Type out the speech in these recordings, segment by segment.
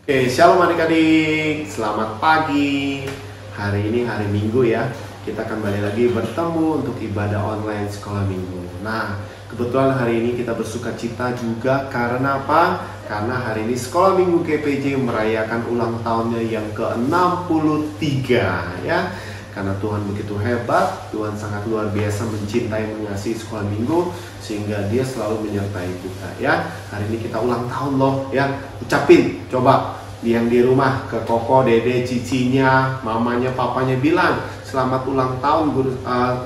Oke, shalom adik-adik, selamat pagi. Hari ini hari Minggu ya. Kita kembali lagi bertemu untuk ibadah online sekolah Minggu. Nah, kebetulan hari ini kita bersuka cita juga karena apa? Karena hari ini sekolah Minggu GPJ merayakan ulang tahunnya yang ke-63 ya. Karena Tuhan begitu hebat, Tuhan sangat luar biasa mencintai, mengasihi sekolah Minggu, sehingga Dia selalu menyertai kita ya. Hari ini kita ulang tahun loh ya. Ucapin, coba yang di rumah ke koko, dede, cicinya, mamanya, papanya bilang selamat ulang tahun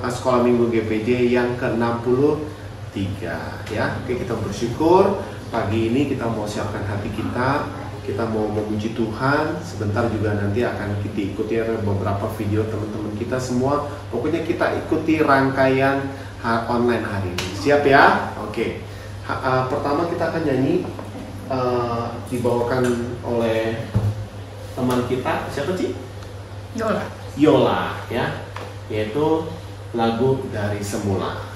sekolah Minggu GPJ yang ke-63 ya. Oke, kita bersyukur pagi ini kita mau siapkan hati kita mau memuji Tuhan. Sebentar juga nanti akan kita ikuti beberapa video teman-teman kita semua. Pokoknya kita ikuti rangkaian online hari ini. Siap ya? Oke. Pertama kita akan nyanyi, dibawakan oleh teman kita. Siapa sih? Yola ya. Yaitu lagu Dari Semula.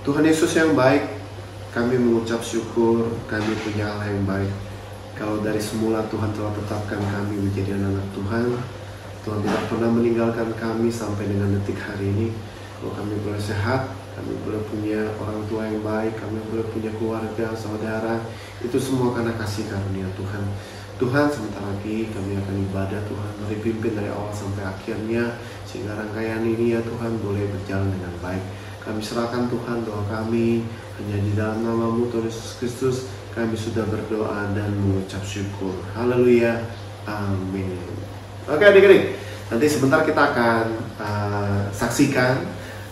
Tuhan Yesus yang baik, kami mengucap syukur, kami punya Allah yang baik. Kalau dari semula Tuhan telah tetapkan kami menjadi anak-anak Tuhan, Tuhan tidak pernah meninggalkan kami sampai dengan detik hari ini. Kalau kami boleh sehat, kami boleh punya orang tua yang baik, kami boleh punya keluarga, saudara, itu semua karena kasih karunia Tuhan. Tuhan, sebentar lagi kami akan ibadah Tuhan, mari pimpin dari awal sampai akhirnya, sehingga rangkaian ini ya Tuhan boleh berjalan dengan baik. Kami serahkan Tuhan doa kami hanya di dalam nama-Mu Tuhan Yesus Kristus Kami sudah berdoa dan mengucap syukur. Haleluya. Amin. Oke adik-adik, nanti sebentar kita akan saksikan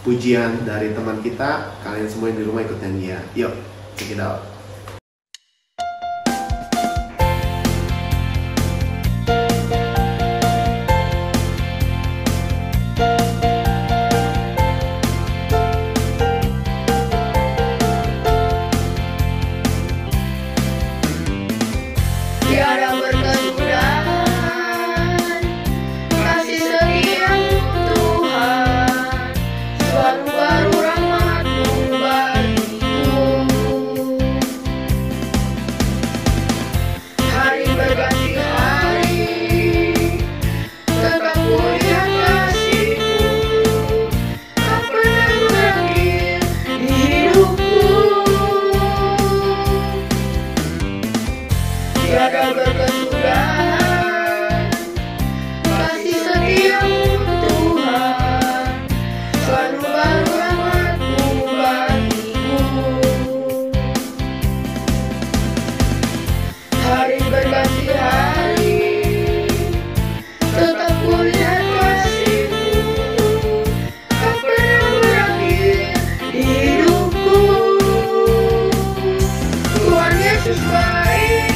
pujian dari teman kita. Kalian semua yang di rumah ikut nyanyi ya. Yuk, check it out. Tiada berkesudahan kasih setiamu Tuhan, selalu baru rahmat-Mu bagiku. Hari berganti hari, tetap kulihat kasih-Mu, tak pernah berakhir di hidupku. Tiada berkesudahan kasih setiamu Tuhan, selalu baru rahmat-Mu bagiku. Hari berganti hari, tetap kulihat kasih-Mu, tak pernah berakhir di hidupku. Tuhan Yesus baik,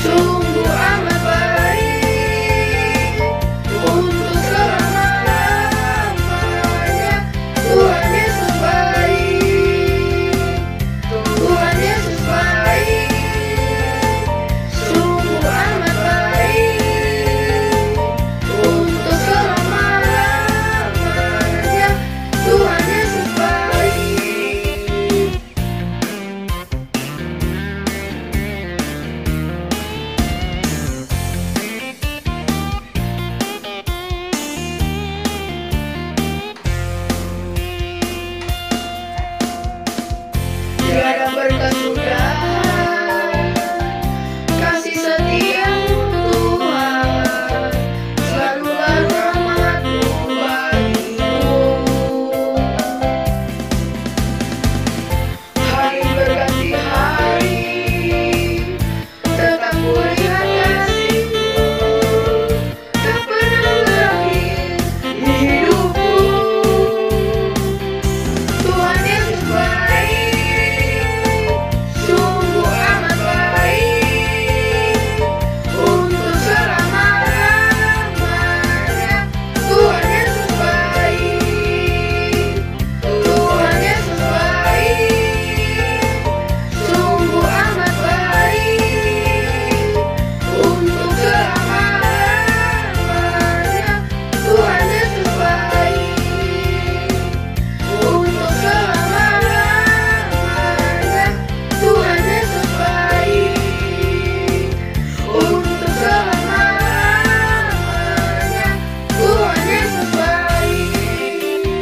sungguh amat baik, untuk selama-lamanya. Tuhan Yesus baik, Tuhan Yesus baik, sungguh amat baik, untuk selama-lamanya. Tuhan Yesus baik. Tiada berkesudahan kasih setiamu Tuhan, selalu baru rahmat-Mu bagiku. Hari berganti hari, tetap kulihat kasih-Mu, tak pernah berakhir di hidupku. Tuhan Yesus baik, sungguh amat baik, untuk selama-lamanya. Tuhan Yesus baik, Tuhan Yesus baik, sungguh amat baik, untuk selama-lamanya. Tuhan Yesus baik, untuk selama-lamanya. Tuhan Yesus baik, untuk selama-lamanya. Tuhan Yesus baik.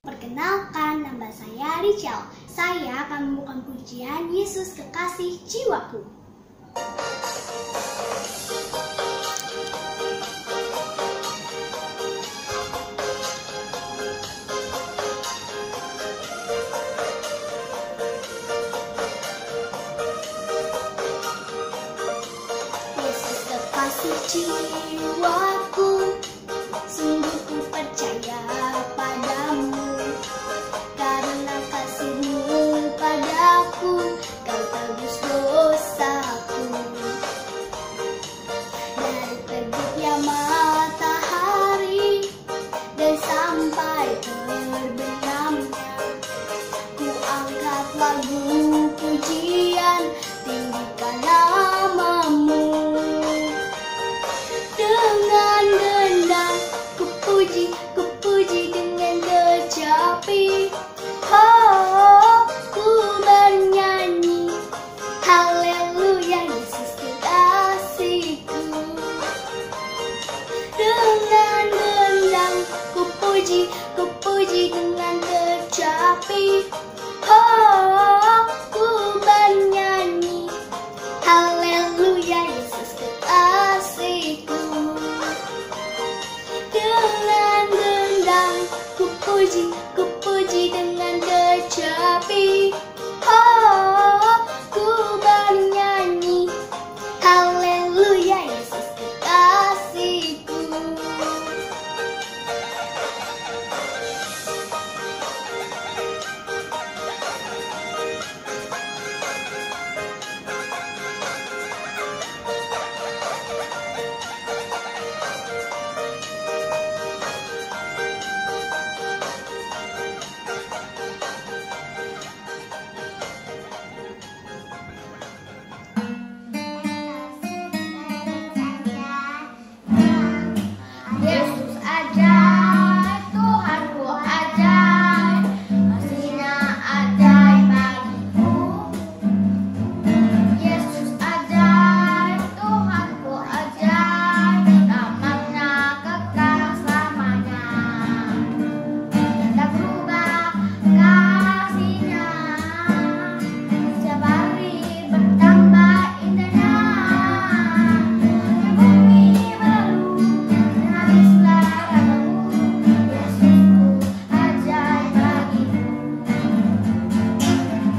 Perkenalkan, nama saya Richel. Saya akan membawakan pujian Yesus Kekasih Jiwaku. Yesus Kekasih jiwaku, sungguh ku percaya padamu. Karena kasih-Mu padaku, Kau tebus dosaku. Dari terbitnya matahari dan sampai terbenamnya, ku angkat lagu pujian, tinggikan nama-Mu. Dengan gendang ku puji dengan kecapi. Oh, ku bernyanyi, haleluya, Yesus kekasihku. Dengan gendang ku puji dengan kecapi. Oh, ku bernyanyi, haleluya, Yesus kekasihku. ku puji dengan kecapi. Oh, ku bernyanyi, haleluya, Yesus kekasihku. Yesus ajaib, Tuhanku ajaib, kasih-Nya ajaib bagiku. Yesus ajaib, Tuhanku ajaib, nama-Nya kekal selamanya. Tak berubah kasih-Nya, setiap hari bertambah indahnya. Bumi berlalu, habislah ragaku, Yesusku ajaib bagiku.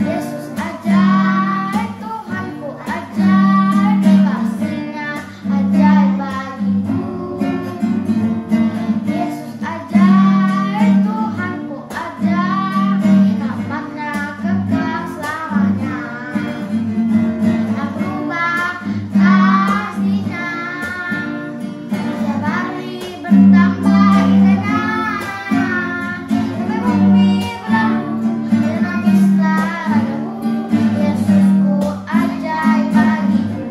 Yesus ajaib, Tuhanku ajaib, kasih-Nya ajaib bagiku. Yesus ajaib, Tuhanku ajaib, nama-Nya kekal selamanya. Tak berubah kasih-Nya, setiap hari bertambah indahnya. Sampai bumi berlalu dan habislah ragaku, Yesusku ajaib bagiku.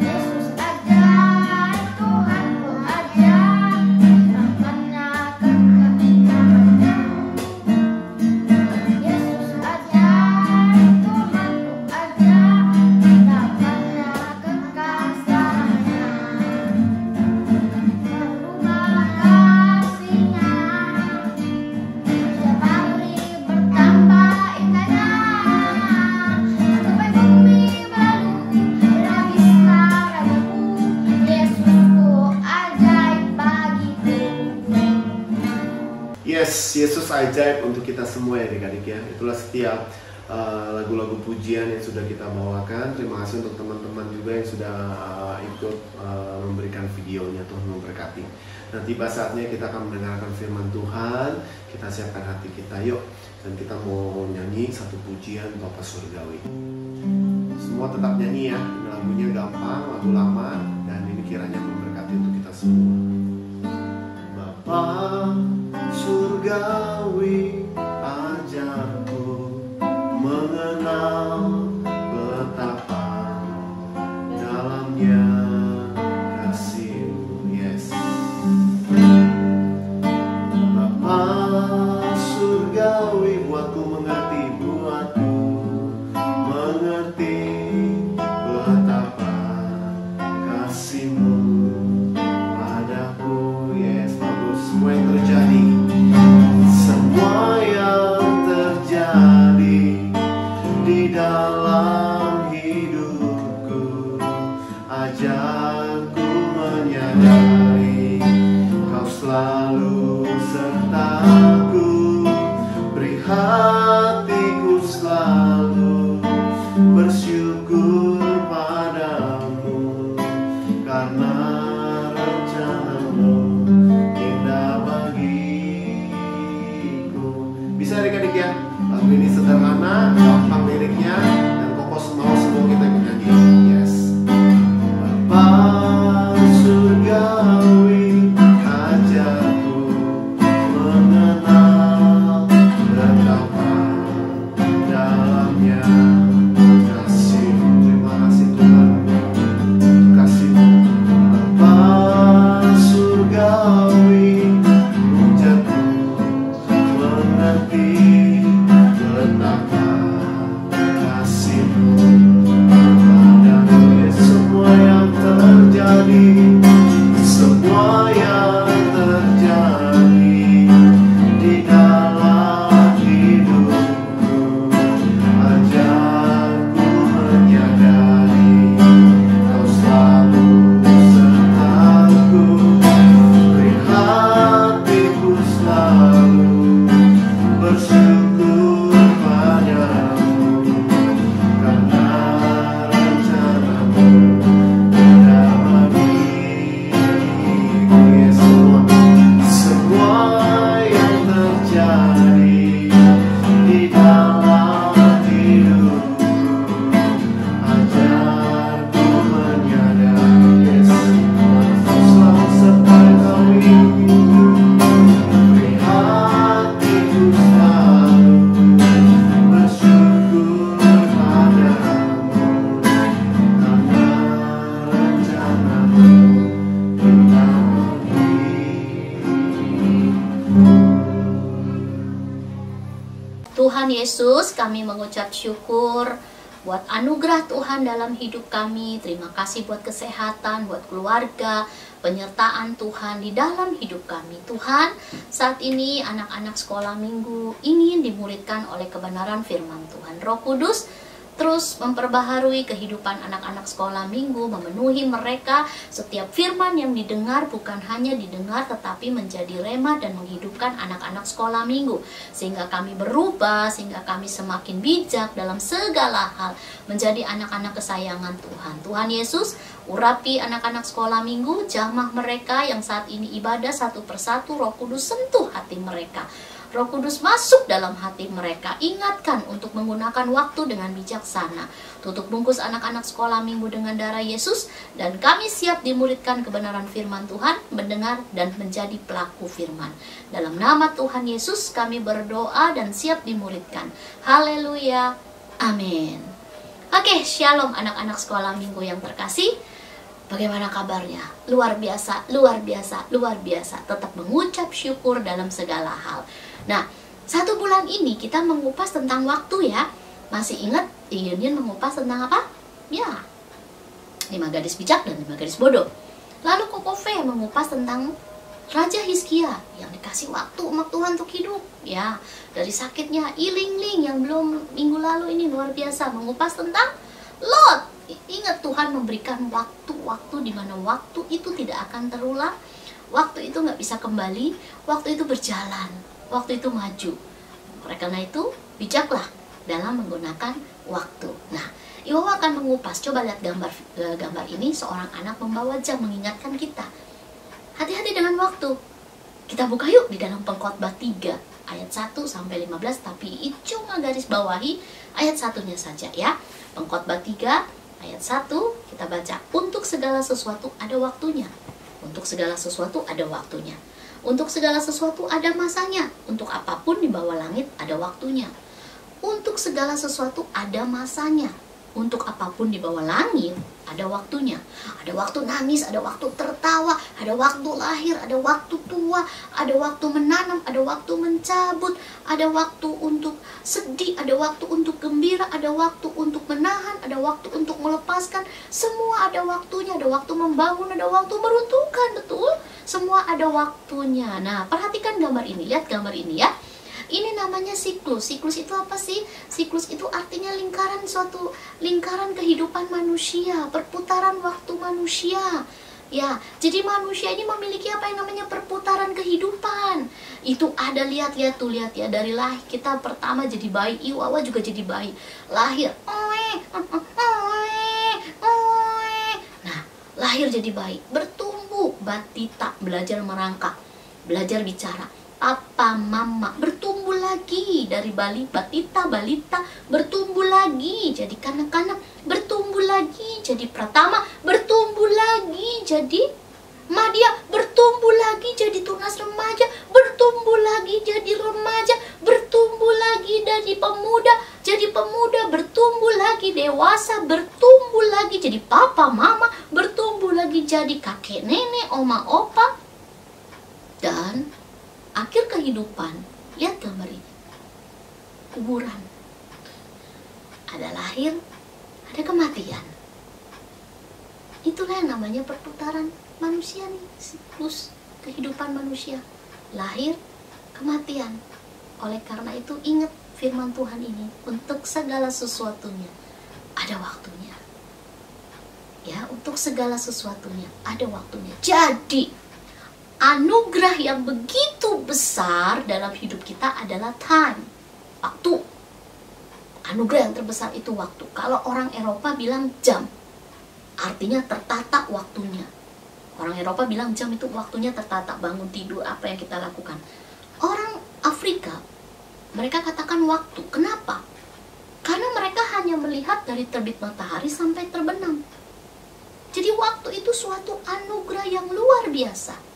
Yesus ajaib, Tuhanku ajaib, nama-Nya kekal selamanya. Yesus ajaib, Tuhanku ajaib, nama-Nya kekal selamanya. Berubah kasih-Nya, setiap hari bertambah indahnya. Sampai bumi berlalu dan habislah ragaku, Yesusku ajaib bagiku. Yes, Yesus ajaib untuk kita semua ya adik-adik ya. Itulah setiap lagu-lagu pujian yang sudah kita bawakan. Terima kasih untuk teman-teman juga yang sudah ikut memberikan videonya. Tuhan memberkati. Nah, tiba saatnya kita akan mendengarkan firman Tuhan. Kita siapkan hati kita, yuk. Dan kita mau nyanyi satu pujian Bapa Surgawi. Semua tetap nyanyi ya. Ini lagunya gampang, lagu lama, dan ini kiranya memberkati untuk kita semua. Bapa Surgawi, ajarku mengenal betapa dalamnya kasih-Mu. Yes. Bapa Surgawi, buatku mengerti betapa kasih-Mu pada Tuhan Yesus, kami mengucap syukur buat anugerah Tuhan dalam hidup kami. Terima kasih buat kesehatan, buat keluarga, penyertaan Tuhan di dalam hidup kami. Tuhan, saat ini anak-anak sekolah minggu ingin dimuridkan oleh kebenaran firman Tuhan. Roh Kudus terus memperbaharui kehidupan anak-anak sekolah minggu, memenuhi mereka. Setiap firman yang didengar bukan hanya didengar, tetapi menjadi rema dan menghidupkan anak-anak sekolah minggu. Sehingga kami berubah, sehingga kami semakin bijak dalam segala hal, menjadi anak-anak kesayangan Tuhan. Tuhan Yesus, urapi anak-anak sekolah minggu, jamah mereka yang saat ini ibadah satu persatu. Roh Kudus sentuh hati mereka. Roh Kudus masuk dalam hati mereka. Ingatkan untuk menggunakan waktu dengan bijaksana. Tutup bungkus anak-anak sekolah minggu dengan darah Yesus. Dan kami siap dimuridkan kebenaran firman Tuhan, mendengar dan menjadi pelaku firman. Dalam nama Tuhan Yesus kami berdoa dan siap dimuridkan. Haleluya. Amin. Oke, shalom anak-anak sekolah minggu yang terkasih. Bagaimana kabarnya? Luar biasa, luar biasa, luar biasa. Tetap mengucap syukur dalam segala hal. Nah, 1 bulan ini kita mengupas tentang waktu ya. Masih ingat Yunion mengupas tentang apa? Ya, 5 gadis bijak dan 5 gadis bodoh. Lalu Kokove mengupas tentang Raja Hizkia yang dikasih waktu umat Tuhan untuk hidup. Ya, dari sakitnya Ilingling yang belum minggu lalu ini luar biasa mengupas tentang Lot. Ingat Tuhan memberikan waktu-waktu di mana waktu itu tidak akan terulang. Waktu itu nggak bisa kembali. Waktu itu berjalan. Waktu itu maju. Karena itu bijaklah dalam menggunakan waktu. Nah, Iwo akan mengupas. Coba lihat gambar ini. Seorang anak membawa jam mengingatkan kita. Hati-hati dengan waktu. Kita buka yuk di dalam Pengkhotbah 3 ayat 1 sampai 15. Tapi cuma garis bawahi ayat 1-nya saja ya. Pengkhotbah 3 ayat 1 kita baca. Untuk segala sesuatu ada waktunya. Untuk segala sesuatu ada waktunya. Untuk segala sesuatu ada masanya. Untuk apapun di bawah langit ada waktunya. Untuk segala sesuatu ada masanya. Untuk apapun di bawah langit ada waktunya. Ada waktu nangis, ada waktu tertawa, ada waktu lahir, ada waktu tua, ada waktu menanam, ada waktu mencabut, ada waktu untuk sedih, ada waktu untuk gembira, ada waktu untuk menahan, ada waktu untuk melepaskan. Semua ada waktunya. Ada waktu membangun, ada waktu meruntuhkan, betul? Semua ada waktunya. Nah, perhatikan gambar ini. Lihat gambar ini ya. Ini namanya siklus. Siklus itu apa sih? Siklus itu artinya lingkaran, suatu lingkaran kehidupan manusia, perputaran waktu manusia. Ya, jadi manusia ini memiliki apa yang namanya perputaran kehidupan. Itu ada, lihat tuh, lihat ya, dari lahir kita pertama jadi bayi, Iwawa juga jadi bayi. Lahir. Nah, lahir jadi bayi, bertumbuh, batita, belajar merangkak, belajar bicara. Papa, mama, bertumbuh lagi dari batita, balita, bertumbuh lagi jadi kanak-kanak, bertumbuh lagi jadi pratama, bertumbuh lagi jadi madya, bertumbuh lagi jadi tunas remaja, bertumbuh lagi jadi remaja, bertumbuh lagi jadi pemuda, bertumbuh lagi dewasa, bertumbuh lagi jadi papa, mama, bertumbuh lagi jadi kakek, nenek, oma, opa, dan akhir kehidupan. Lihat gambar ini. Kuburan. Ada lahir, ada kematian. Itulah yang namanya perputaran manusia nih, siklus kehidupan manusia. Lahir, kematian. Oleh karena itu ingat firman Tuhan ini, untuk segala sesuatunya ada waktunya. Ya, untuk segala sesuatunya ada waktunya. Jadi anugerah yang begitu besar dalam hidup kita adalah time, waktu. Anugerah yang terbesar itu waktu. Kalau orang Eropa bilang jam, artinya tertata waktunya. Orang Eropa bilang jam itu waktunya tertata, bangun tidur, apa yang kita lakukan. Orang Afrika, mereka katakan waktu. Kenapa? Karena mereka hanya melihat dari terbit matahari sampai terbenam. Jadi waktu itu suatu anugerah yang luar biasa.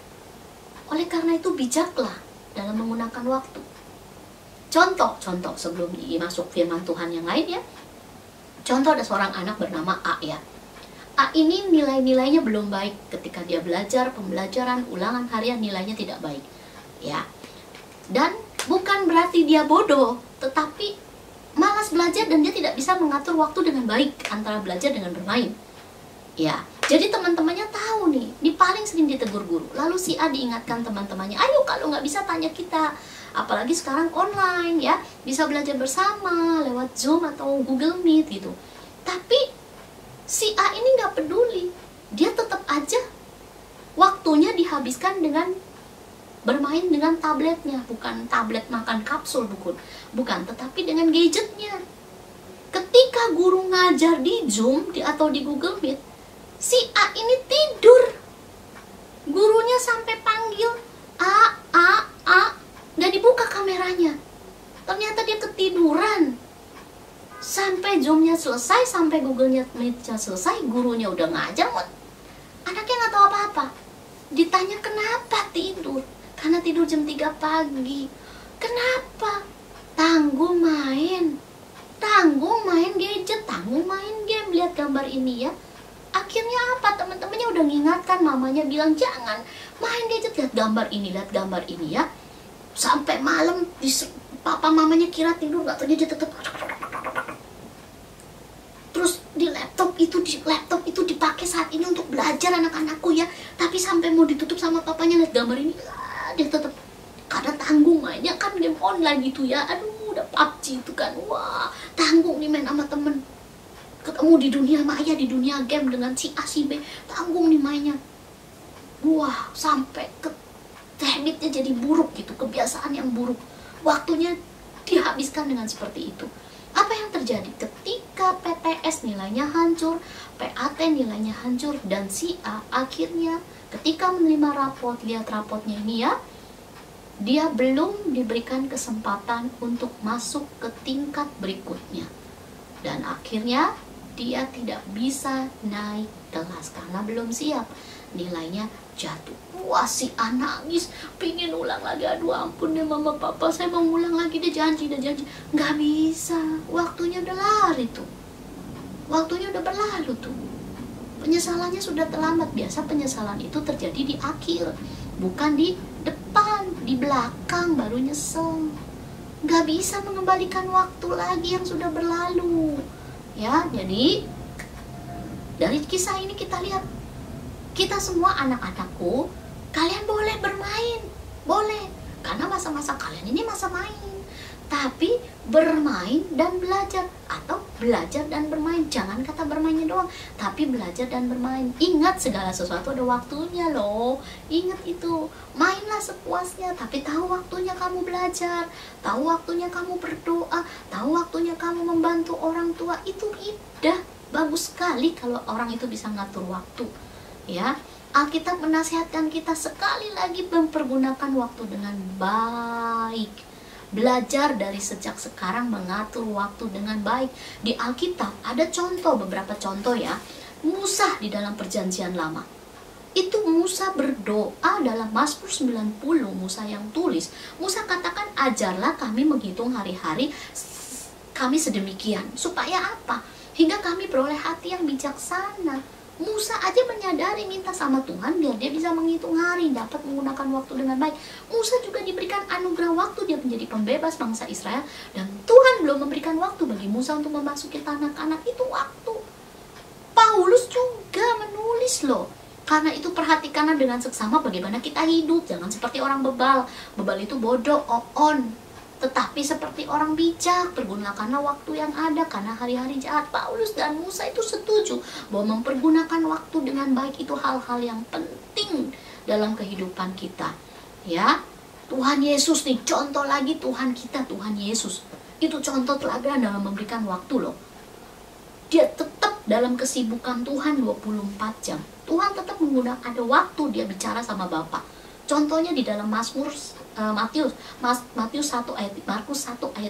Oleh karena itu bijaklah dalam menggunakan waktu. Contoh sebelum masuk firman Tuhan yang lain ya. Contoh ada seorang anak bernama A ya. A ini nilai-nilainya belum baik ketika dia belajar, pembelajaran, ulangan harian nilainya tidak baik. Ya. Dan bukan berarti dia bodoh. tetapi malas belajar dan dia tidak bisa mengatur waktu dengan baik antara belajar dengan bermain. Ya, jadi teman-temannya tahu nih, di paling sering ditegur guru. Lalu si A diingatkan teman-temannya, ayo kalau nggak bisa tanya kita. Apalagi sekarang online ya, bisa belajar bersama lewat Zoom atau Google Meet gitu. Tapi si A ini nggak peduli, dia tetap aja waktunya dihabiskan dengan bermain dengan tabletnya, bukan tablet makan kapsul, bukan, tetapi dengan gadgetnya. Ketika guru ngajar di Zoom atau di Google Meet, si A ini tidur. Gurunya sampai panggil A, dan dibuka kameranya. Ternyata dia ketiduran. Sampai Zoom-nya selesai, sampai Google Meet-nya selesai, gurunya udah ngajar, anaknya nggak tahu apa-apa. Ditanya kenapa tidur? Karena tidur jam 3 pagi. Kenapa? Tanggung main gadget, tanggung main game. Lihat gambar ini ya. Akhirnya apa? Teman-temannya udah ngingatkan, mamanya bilang jangan main gadget, lihat gambar ini ya. Sampai malam papa mamanya kira tidur, nggak tahu dia tetap. Terus di laptop itu dipakai saat ini untuk belajar anak-anakku ya. Tapi sampai mau ditutup sama papanya, lihat gambar ini, dia tetap, karena tanggung mainnya kan game online gitu ya. Aduh, udah PUBG itu kan, wah tanggung nih main sama temen. Ketemu di dunia maya, di dunia game dengan si A, si B, tanggung nih mainnya. Wah, sampai habitnya jadi buruk gitu, kebiasaan yang buruk. Waktunya dihabiskan dengan seperti itu. Apa yang terjadi? Ketika PTS nilainya hancur, PAT nilainya hancur, dan si A akhirnya ketika menerima rapot, lihat rapotnya ini ya, dia belum diberikan kesempatan untuk masuk ke tingkat berikutnya. Dan akhirnya dia tidak bisa naik kelas karena belum siap, nilainya jatuh. Wah, si anak nangis, pingin ulang lagi. Aduh ampun deh mama papa, saya mau ulang lagi, dia janji. Nggak bisa, waktunya udah lari tuh, waktunya udah berlalu tuh. Penyesalannya sudah terlambat. Biasa penyesalan itu terjadi di akhir, bukan di depan. Di belakang baru nyesel. Nggak bisa mengembalikan waktu lagi yang sudah berlalu. Ya, jadi dari kisah ini kita lihat, kita semua anak-anakku, kalian boleh bermain, boleh, karena masa-masa kalian ini masa main. Tapi bermain dan belajar, atau belajar dan bermain. Jangan kata bermainnya doang, tapi belajar dan bermain. Ingat, segala sesuatu ada waktunya loh. Ingat itu, mainlah sepuasnya, tapi tahu waktunya kamu belajar, tahu waktunya kamu berdoa, tahu waktunya kamu membantu orang tua. Itu indah, bagus sekali kalau orang itu bisa ngatur waktu. Ya, Alkitab menasihatkan kita sekali lagi mempergunakan waktu dengan baik. Belajar dari sejak sekarang mengatur waktu dengan baik. Di Alkitab ada beberapa contoh ya. Musa di dalam perjanjian lama. Itu Musa berdoa dalam Mazmur 90, Musa yang tulis. Musa katakan, ajarlah kami menghitung hari-hari kami sedemikian. Supaya apa? Hingga kami beroleh hati yang bijaksana. Musa aja menyadari, minta sama Tuhan biar dia bisa menghitung hari, dapat menggunakan waktu dengan baik. Musa juga diberikan anugerah waktu, dia menjadi pembebas bangsa Israel, dan Tuhan belum memberikan waktu bagi Musa untuk memasuki tanah Kanaan. Itu waktu. Paulus juga menulis loh. Karena itu perhatikanlah dengan seksama bagaimana kita hidup. Jangan seperti orang bebal. Bebal itu bodoh, on. Tetapi seperti orang bijak, pergunakanlah waktu yang ada karena hari-hari jahat. Paulus dan Musa itu setuju bahwa mempergunakan waktu dengan baik itu hal-hal yang penting dalam kehidupan kita. Ya, Tuhan Yesus nih, contoh lagi Tuhan kita, Tuhan Yesus. Itu contoh teladan dalam memberikan waktu loh. Dia tetap dalam kesibukan Tuhan 24 jam. Tuhan tetap menggunakan ada waktu dia bicara sama Bapa. Contohnya di dalam Markus 1 ayat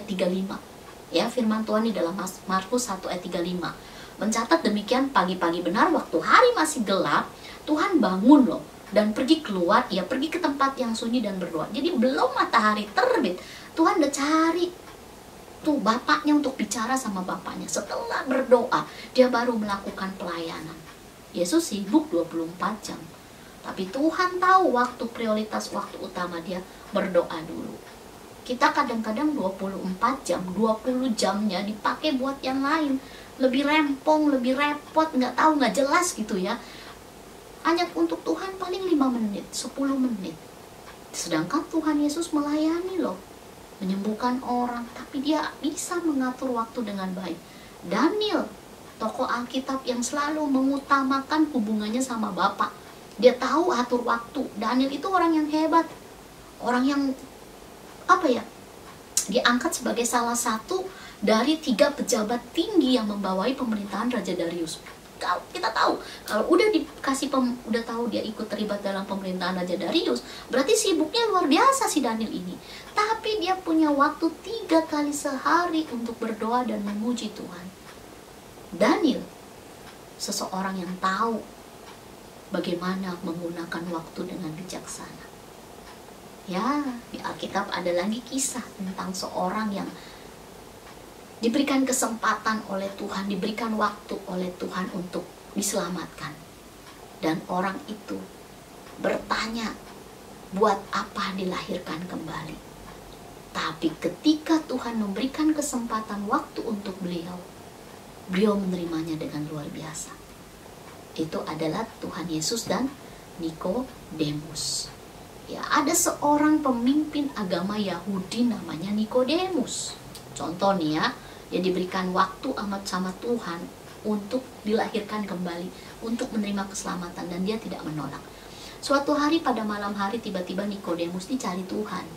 35. Ya, firman Tuhan di dalam Markus 1 ayat 35. Mencatat demikian, pagi-pagi benar waktu hari masih gelap, Tuhan bangun loh dan pergi keluar, ia pergi ke tempat yang sunyi dan berdoa. Jadi belum matahari terbit, Tuhan udah cari tuh bapaknya untuk bicara sama bapaknya. Setelah berdoa, dia baru melakukan pelayanan. Yesus sibuk 24 jam. Tapi Tuhan tahu waktu prioritas, waktu utama dia berdoa dulu. Kita kadang-kadang 24 jam, 20 jamnya dipakai buat yang lain. Lebih rempong, lebih repot, nggak tahu, nggak jelas gitu ya. Hanya untuk Tuhan paling 5 menit, 10 menit. Sedangkan Tuhan Yesus melayani loh, menyembuhkan orang, tapi dia bisa mengatur waktu dengan baik. Daniel, tokoh Alkitab yang selalu mengutamakan hubungannya sama Bapa. Dia tahu atur waktu. Daniel itu orang yang hebat. Orang yang diangkat sebagai salah satu dari 3 pejabat tinggi yang membawai pemerintahan Raja Darius. Kita tahu kalau udah tahu dia ikut terlibat dalam pemerintahan Raja Darius, berarti sibuknya luar biasa si Daniel ini. Tapi dia punya waktu 3 kali sehari untuk berdoa dan memuji Tuhan. Daniel, seseorang yang tahu bagaimana menggunakan waktu dengan bijaksana. Ya, di Alkitab ada lagi kisah tentang seorang yang diberikan kesempatan oleh Tuhan, diberikan waktu oleh Tuhan untuk diselamatkan. Dan orang itu bertanya, buat apa dilahirkan kembali? Tapi ketika Tuhan memberikan kesempatan waktu untuk beliau menerimanya dengan luar biasa. Itu adalah Tuhan Yesus dan Nikodemus. Ya, ada seorang pemimpin agama Yahudi namanya Nikodemus. Contoh nih ya, dia diberikan waktu amat sama Tuhan untuk dilahirkan kembali, untuk menerima keselamatan, dan dia tidak menolak. Suatu hari pada malam hari tiba-tiba Nikodemus dicari Tuhan.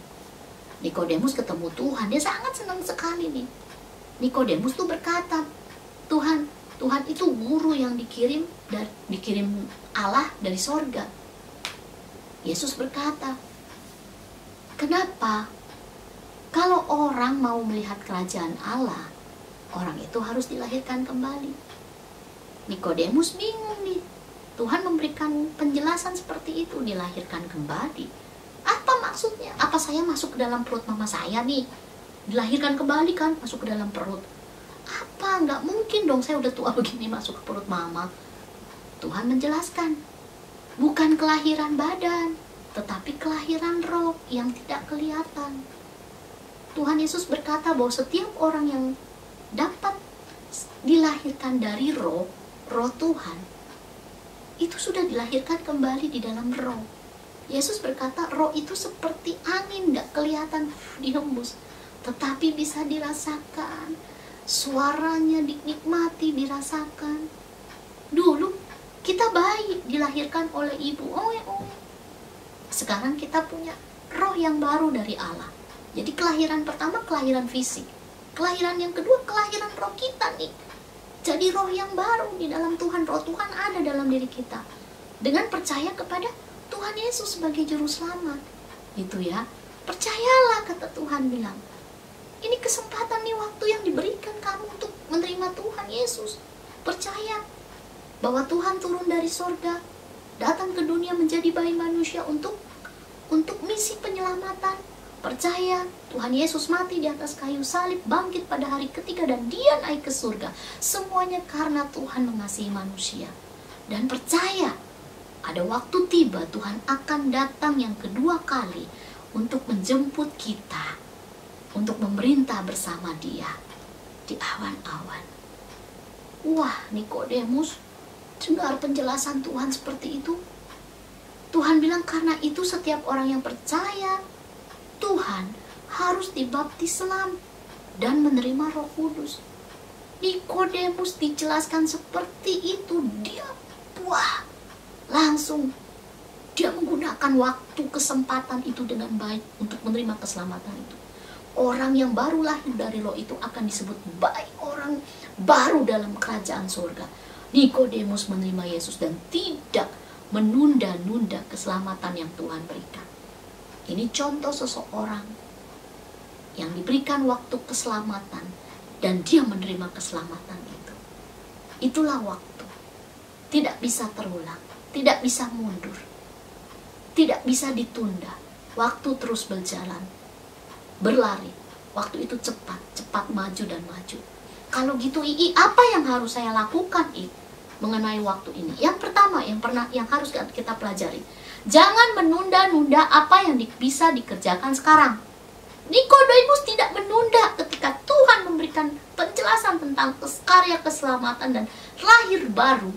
Nikodemus ketemu Tuhan, dia sangat senang sekali nih. Nikodemus tuh berkata, Tuhan itu guru yang dikirim Allah dari sorga. Yesus berkata, kenapa? Kalau orang mau melihat kerajaan Allah, orang itu harus dilahirkan kembali. Nikodemus bingung nih. Tuhan memberikan penjelasan seperti itu, dilahirkan kembali. Apa maksudnya? Apa saya masuk ke dalam perut mama saya nih? Dilahirkan kembali kan, masuk ke dalam perut. Apa? Nggak mungkin dong, saya udah tua begini masuk ke perut mama. Tuhan menjelaskan, bukan kelahiran badan, tetapi kelahiran roh yang tidak kelihatan. Tuhan Yesus berkata bahwa setiap orang yang dapat dilahirkan dari roh Tuhan, itu sudah dilahirkan kembali di dalam roh. Yesus berkata, roh itu seperti angin, nggak kelihatan dihembus, tetapi bisa dirasakan. Suaranya dinikmati, dirasakan. Dulu kita bayi dilahirkan oleh ibu, sekarang kita punya roh yang baru dari Allah. Jadi kelahiran pertama kelahiran fisik, kelahiran yang kedua kelahiran roh kita nih. Jadi roh yang baru di dalam Tuhan, roh Tuhan ada dalam diri kita. Dengan percaya kepada Tuhan Yesus sebagai juru selamat. Gitu ya. Percayalah, kata Tuhan bilang. Ini kesempatan nih, waktu yang diberikan kamu untuk menerima Tuhan Yesus. Percaya bahwa Tuhan turun dari sorga, datang ke dunia menjadi bayi manusia untuk misi penyelamatan. Percaya Tuhan Yesus mati di atas kayu salib, bangkit pada hari ketiga, dan dia naik ke surga. Semuanya karena Tuhan mengasihi manusia. Dan percaya ada waktu tiba Tuhan akan datang yang kedua kali untuk menjemput kita, untuk memerintah bersama dia di awan-awan. Wah, Nikodemus dengar penjelasan Tuhan seperti itu. Tuhan bilang karena itu setiap orang yang percaya Tuhan harus dibaptis selam dan menerima Roh Kudus. Nikodemus dijelaskan seperti itu, dia langsung dia menggunakan waktu kesempatan itu dengan baik untuk menerima keselamatan itu. Orang yang baru lahir dari roh itu akan disebut baik, orang baru dalam kerajaan surga. Nikodemus menerima Yesus dan tidak menunda-nunda keselamatan yang Tuhan berikan. Ini contoh seseorang yang diberikan waktu keselamatan dan dia menerima keselamatan itu. Itulah waktu. Tidak bisa terulang, tidak bisa mundur, tidak bisa ditunda. Waktu terus berjalan, berlari. Waktu itu cepat maju dan maju. Kalau gitu apa yang harus saya lakukan mengenai waktu ini? Yang pertama, yang harus kita pelajari, jangan menunda-nunda apa yang bisa dikerjakan sekarang. Nikodemus tidak menunda ketika Tuhan memberikan penjelasan tentang karya keselamatan dan lahir baru.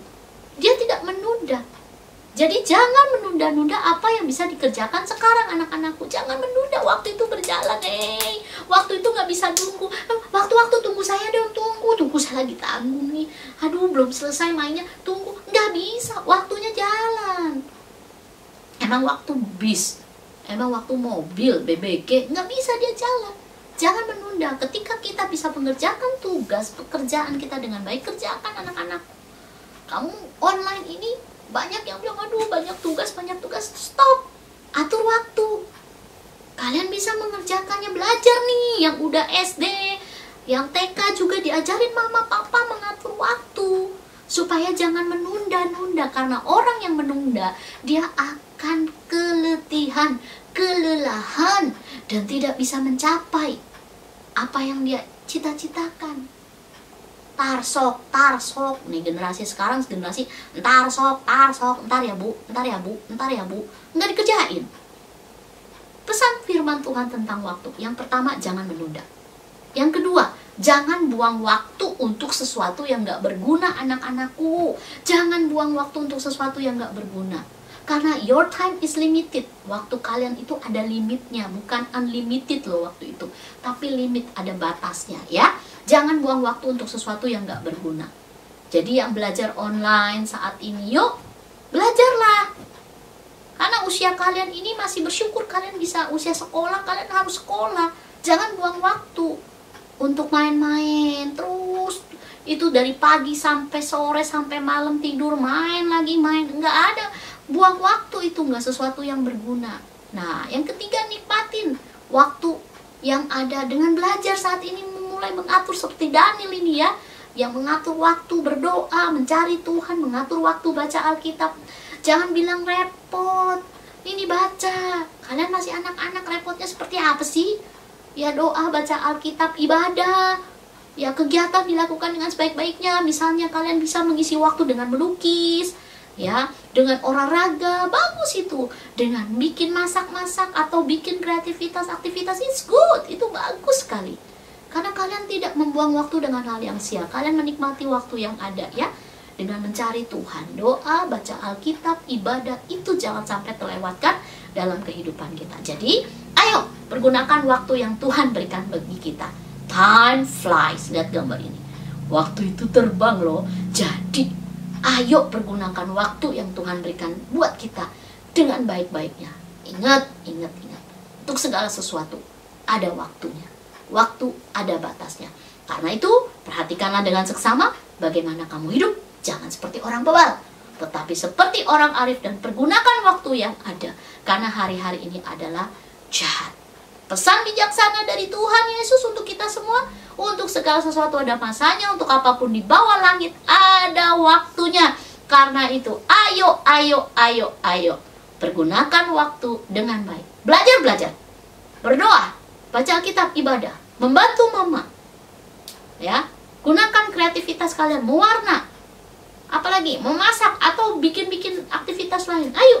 Dia tidak menunda. Jadi jangan menunda-nunda apa yang bisa dikerjakan sekarang, anak-anakku. Jangan menunda, waktu itu berjalan. Waktu itu nggak bisa tunggu. Waktu-waktu tunggu saya dong, tunggu saya lagi tanggung nih. Aduh, belum selesai mainnya, tunggu. Nggak bisa, waktunya jalan. Emang waktu bis, emang waktu mobil, BBG, nggak bisa dia jalan. Jangan menunda. Ketika kita bisa mengerjakan tugas, pekerjaan kita dengan baik, kerjakan anak-anak. Kamu online ini, banyak yang bilang, aduh banyak tugas, stop. Atur waktu. Kalian bisa mengerjakannya, belajar nih, yang udah SD, yang TK juga diajarin mama, papa mengatur waktu. Supaya jangan menunda-nunda, karena orang yang menunda, dia akan kelelahan, dan tidak bisa mencapai apa yang dia cita-citakan. Tarsok, nih generasi sekarang, generasi tarsok, ntar ya bu, nggak dikerjain. Pesan firman Tuhan tentang waktu, yang pertama, jangan menunda. Yang kedua, jangan buang waktu untuk sesuatu yang nggak berguna, anak-anakku. Jangan buang waktu untuk sesuatu yang nggak berguna. Karena your time is limited. Waktu kalian itu ada limitnya, bukan unlimited loh waktu itu. Tapi limit, ada batasnya ya. Jangan buang waktu untuk sesuatu yang nggak berguna. Jadi yang belajar online saat ini, yuk belajarlah. Karena usia kalian ini masih bersyukur kalian bisa usia sekolah, kalian harus sekolah. Jangan buang waktu untuk main-main terus. Itu dari pagi sampai sore, sampai malam tidur, main lagi, nggak ada. Buang waktu itu nggak sesuatu yang berguna. Nah, yang ketiga, nikmatin waktu yang ada dengan belajar saat ini, mulai mengatur seperti Daniel ini ya, yang mengatur waktu berdoa, mencari Tuhan, mengatur waktu baca Alkitab. Jangan bilang repot, ini baca. Kalian masih anak-anak, repotnya seperti apa sih? Ya doa, baca Alkitab, ibadah. Ya kegiatan dilakukan dengan sebaik-baiknya. Misalnya kalian bisa mengisi waktu dengan melukis, ya, dengan olahraga, bagus itu. Dengan bikin masak-masak atau bikin aktivitas it's good, itu bagus sekali. Karena kalian tidak membuang waktu dengan hal yang sia. Kalian menikmati waktu yang ada ya, dengan mencari Tuhan, doa, baca Alkitab, ibadah, itu jangan sampai terlewatkan dalam kehidupan kita. Jadi, ayo pergunakan waktu yang Tuhan berikan bagi kita. Time flies. Lihat gambar ini. Waktu itu terbang loh. Jadi, ayo pergunakan waktu yang Tuhan berikan buat kita dengan baik-baiknya. Ingat. Untuk segala sesuatu ada waktunya. Waktu ada batasnya. Karena itu, perhatikanlah dengan seksama bagaimana kamu hidup. Jangan seperti orang bebal, tetapi seperti orang arif, dan pergunakan waktu yang ada. Karena hari-hari ini adalah jahat. Pesan bijaksana dari Tuhan Yesus untuk kita semua. Untuk segala sesuatu ada masanya, untuk apapun di bawah langit ada waktunya. Karena itu, ayo. Pergunakan waktu dengan baik. Belajar. Berdoa, baca Alkitab, ibadah, membantu mama. Ya, gunakan kreativitas kalian, mewarna. Apalagi memasak atau bikin aktivitas lain. Ayo.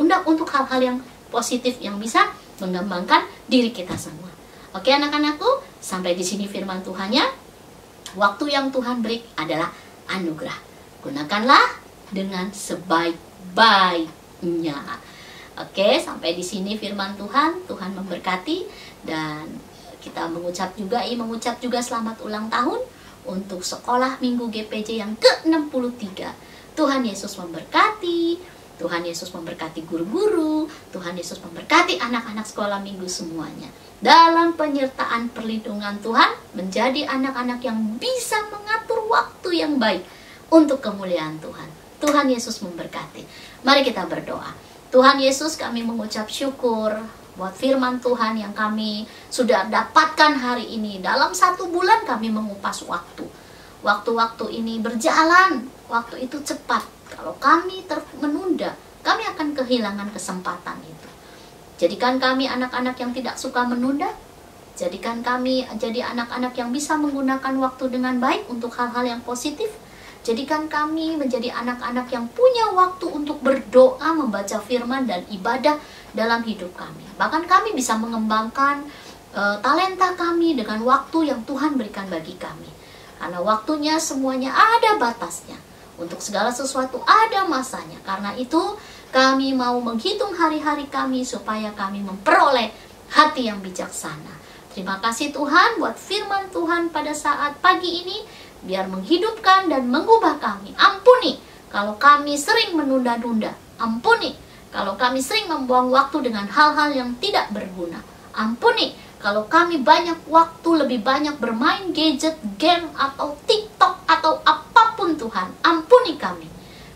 Undang untuk hal-hal yang positif yang bisa mengembangkan diri kita semua. Oke anak-anakku, sampai di sini firman Tuhannya. Waktu yang Tuhan beri adalah anugerah. Gunakanlah dengan sebaik-baiknya. Oke, sampai di sini firman Tuhan. Tuhan memberkati, dan kita mengucap juga selamat ulang tahun untuk sekolah minggu GPJ yang ke-63. Tuhan Yesus memberkati. Tuhan Yesus memberkati guru-guru. Tuhan Yesus memberkati anak-anak sekolah minggu semuanya. Dalam penyertaan perlindungan Tuhan, menjadi anak-anak yang bisa mengatur waktu yang baik untuk kemuliaan Tuhan. Tuhan Yesus memberkati. Mari kita berdoa. Tuhan Yesus, kami mengucap syukur buat firman Tuhan yang kami sudah dapatkan hari ini. Dalam 1 bulan kami mengupas waktu. Waktu-waktu ini berjalan. Waktu itu cepat. Kalau kami menunda, kami akan kehilangan kesempatan itu. Jadikan kami anak-anak yang tidak suka menunda. Jadikan kami jadi anak-anak yang bisa menggunakan waktu dengan baik untuk hal-hal yang positif. Jadikan kami menjadi anak-anak yang punya waktu untuk berdoa, membaca firman, dan ibadah dalam hidup kami. Bahkan kami bisa mengembangkan talenta kami, dengan waktu yang Tuhan berikan bagi kami. Karena waktunya semuanya ada batasnya. Untuk segala sesuatu ada masanya. Karena itu kami mau menghitung hari-hari kami supaya kami memperoleh hati yang bijaksana. Terima kasih Tuhan buat firman Tuhan pada saat pagi ini. Biar menghidupkan dan mengubah kami. Ampuni kalau kami sering menunda-nunda. Ampuni kalau kami sering membuang waktu dengan hal-hal yang tidak berguna. Ampuni kalau kami lebih banyak bermain gadget, game, atau TikTok, atau apapun Tuhan. Ampuni kami.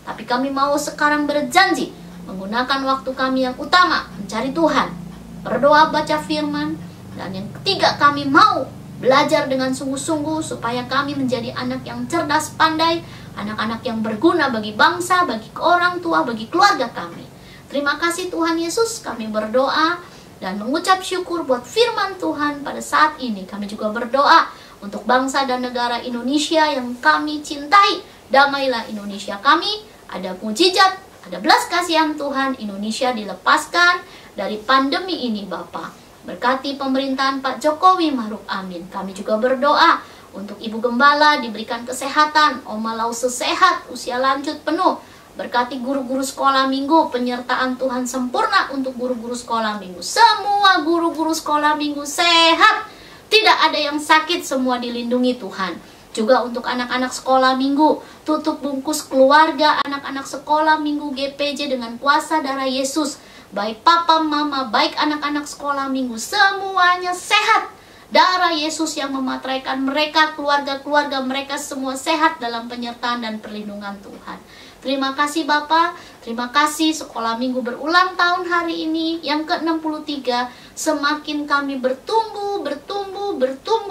Tapi kami mau sekarang berjanji menggunakan waktu kami yang utama mencari Tuhan, berdoa, baca firman. Dan yang ketiga, kami mau belajar dengan sungguh-sungguh supaya kami menjadi anak yang cerdas, pandai, anak-anak yang berguna bagi bangsa, bagi orang tua, bagi keluarga kami. Terima kasih Tuhan Yesus, kami berdoa dan mengucap syukur buat firman Tuhan pada saat ini. Kami juga berdoa untuk bangsa dan negara Indonesia yang kami cintai. Damailah Indonesia kami, ada mujizat, ada belas kasihan Tuhan, Indonesia dilepaskan dari pandemi ini Bapa. Berkati pemerintahan Pak Jokowi Maruf, amin. Kami juga berdoa untuk Ibu Gembala diberikan kesehatan, Oma Lause sehat, usia lanjut penuh. Berkati guru-guru sekolah minggu, penyertaan Tuhan sempurna untuk guru-guru sekolah minggu. Semua guru-guru sekolah minggu sehat, tidak ada yang sakit, semua dilindungi Tuhan. Juga untuk anak-anak sekolah minggu, tutup bungkus keluarga anak-anak sekolah minggu GPJ dengan kuasa darah Yesus. Baik papa, mama, baik anak-anak sekolah minggu, semuanya sehat. Darah Yesus yang memateraikan mereka, keluarga-keluarga mereka semua sehat dalam penyertaan dan perlindungan Tuhan. Terima kasih Bapak, terima kasih sekolah minggu berulang tahun hari ini yang ke-63. Semakin kami bertumbuh